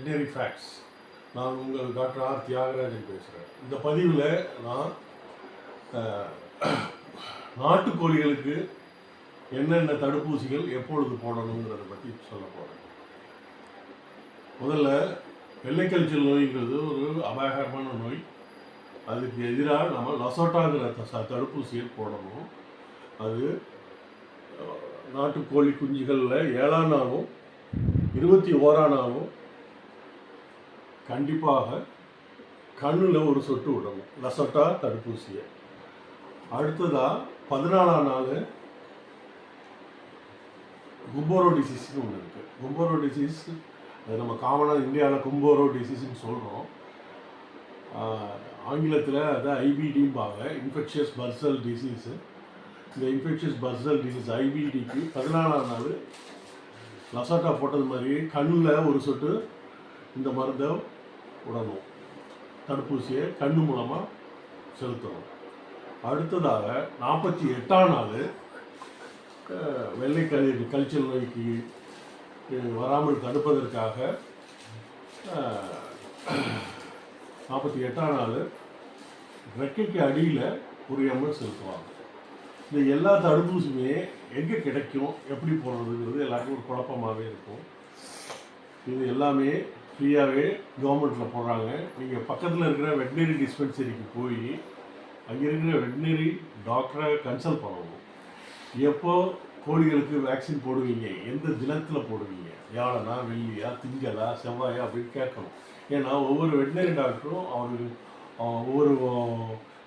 Veterinary facts. நான் உங்கள் doctor R Thiagarajan பேசுகிறேன். இந்த பதிவில் நான் நாட்டுக்கோழிகளுக்கு என்னென்ன தடுப்பூசிகள் எப்பொழுது போடணுங்கிறத பற்றி சொல்ல போகிறேன். முதல்ல வெள்ளைக்கழிச்சல் நோய்ங்கிறது ஒரு அபாயகரமான நோய். அதுக்கு எதிராக நம்ம லசோட்டாங்கிற தடுப்பூசியை போடணும். அது நாட்டுக்கோழி குஞ்சுகளில் 7ஆம் நாளும் 21ஆம் நாளும் கண்டிப்பாக கண்ணில் ஒரு சொட்டு விடணும் லசோட்டா தடுப்பூசியை. அடுத்ததாக 14ஆம் நாள் கும்போரோ டிசீஸ்னு ஒன்று இருக்குது. கும்போரோ டிசீஸ் அது நம்ம காமனாக இந்தியாவில் கும்போரோ டிசீஸ்ன்னு சொல்கிறோம். ஆங்கிலத்தில் அதை ஐபிடிம்பாங்க, இன்ஃபெக்ஷியஸ் பர்சல் டிசீஸு. இந்த இன்ஃபெக்ஷியஸ் பர்சல் டிசீஸ் ஐபிடிக்கு 14ஆம் நாள் லசோட்டா போட்டது மாதிரி கண்ணில் ஒரு சொட்டு இந்த மருந்தை விடணும். தடுப்பூசியை கண் மூலமாக செலுத்தணும். அடுத்ததாக 48ஆம் நாள் கழிச்சல் நோய்க்கு வராமல் தடுப்பதற்காக 48ஆம் நாள் ரெக்கைக்கு அடியில் ஒரு எம்எல் செலுத்துவாங்க. இந்த எல்லா தடுப்பூசியுமே எங்கே கிடைக்கும், எப்படி போடுறதுங்கிறது எல்லாருக்கும் ஒரு குழப்பமாகவே இருக்கும். இது எல்லாமே ஃப்ரீயாகவே கவர்மெண்ட்டில் போடுறாங்க. நீங்கள் பக்கத்தில் இருக்கிற வெட்னரி டிஸ்பென்சரிக்கு போய் அங்கே இருக்கிற வெட்னரி டாக்டரை கன்சல்ட் பண்ணணும். எப்போ கோழிகளுக்கு வேக்சின் போடுவீங்க, எந்த தினத்தில் போடுவீங்க, வியாழனா வெள்ளியா திங்களா செவ்வாயா அப்படின்னு கேட்கணும். ஏன்னா ஒவ்வொரு வெட்னரி டாக்டரும் ஒவ்வொரு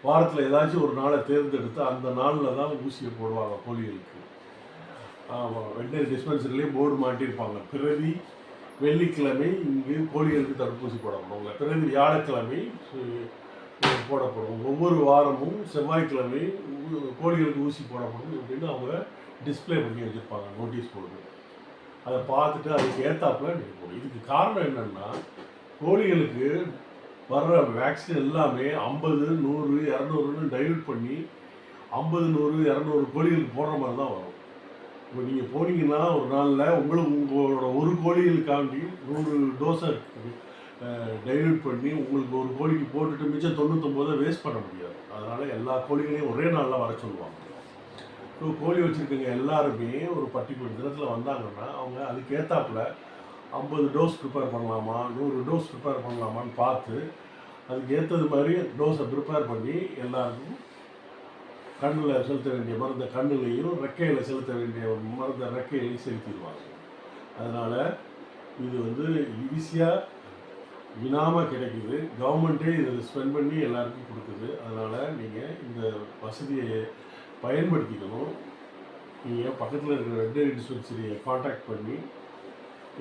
வாரத்தில் ஏதாச்சும் ஒரு நாளை தேர்ந்தெடுத்து அந்த நாளில் தான் ஊசியை போடுவாங்க கோழிகளுக்கு. வெட்னரி டிஸ்பென்சரிலேயே போர்டு மாட்டியிருப்பாங்க, பிரதி வெள்ளிக்கிழமை இங்கு கோழிகளுக்கு தடுப்பூசி போடப்படுவாங்க, பிரதி வியாழக்கிழமை போடப்படும், ஒவ்வொரு வாரமும் செவ்வாய்க்கிழமை கோழிகளுக்கு ஊசி போடப்படும் அப்படின்னு அவங்க டிஸ்பிளே பண்ணி வச்சுருப்பாங்க, நோட்டீஸ் போடுது. அதை பார்த்துட்டு அதுக்கு ஏற்றாப்புல நீங்கள் போடும். இதுக்கு காரணம் என்னென்னா, கோழிகளுக்கு வர்ற வேக்சின் எல்லாமே 50, 100, 200ன்னு டைல்யூட் பண்ணி 50, 100, 200 கோழிகளுக்கு போடுற மாதிரி தான் வரும். இப்போ நீங்கள் போனீங்கன்னா ஒரு நாளில் உங்களோட ஒரு கோழிகளுக்காண்டி 100 டோஸை டைல்யூட் பண்ணி உங்களுக்கு ஒரு கோழிக்கு போட்டுட்டு மிச்சம் 99 வேஸ்ட் பண்ண முடியாது. அதனால் எல்லா கோழிகளையும் ஒரே நாளில் வர சொல்லுவாங்க. ஸோ கோழி வச்சுருக்கவங்க எல்லாருமே ஒரு பர்டிகுலர் தினத்தில் வந்தாங்கன்னா அவங்க அதுக்கு ஏற்றாப்புல 50 டோஸ் ப்ரிப்பேர் பண்ணலாமா, 100 டோஸ் ப்ரிப்பேர் பண்ணலாமான்னு பார்த்து அதுக்கு ஏற்றது மாதிரி டோஸை ப்ரிப்பேர் பண்ணி எல்லாருக்கும் கண்ணில் செலுத்த வேண்டிய மருந்தை கண்ணுலையும், ரெக்கையில் செலுத்த வேண்டிய மருந்தை ரெக்கையிலையும் செலுத்திடுவாங்க. அதனால் இது ஈஸியாக வினாமல் கிடைக்குது. கவர்மெண்ட்டே இதில் ஸ்பெண்ட் பண்ணி எல்லாருக்கும் கொடுக்குது. அதனால் நீங்கள் இந்த வசதியை பயன்படுத்திக்கணும். நீங்கள் பக்கத்தில் இருக்கிற வெட்னரி டிஸ்பென்சரியை காண்டாக்ட் பண்ணி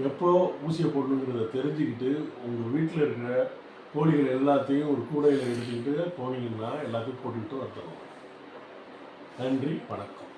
எப்போ ஊசியை போடணுங்கிறத தெரிஞ்சுக்கிட்டு உங்கள் வீட்டில் இருக்கிற கோழிகள் எல்லாத்தையும் ஒரு கூடையில் எடுத்துக்கிட்டு போனீங்கன்னா எல்லாத்தையும் போட்டுக்கிட்டு வந்துடணும். நன்றி, வணக்கம்.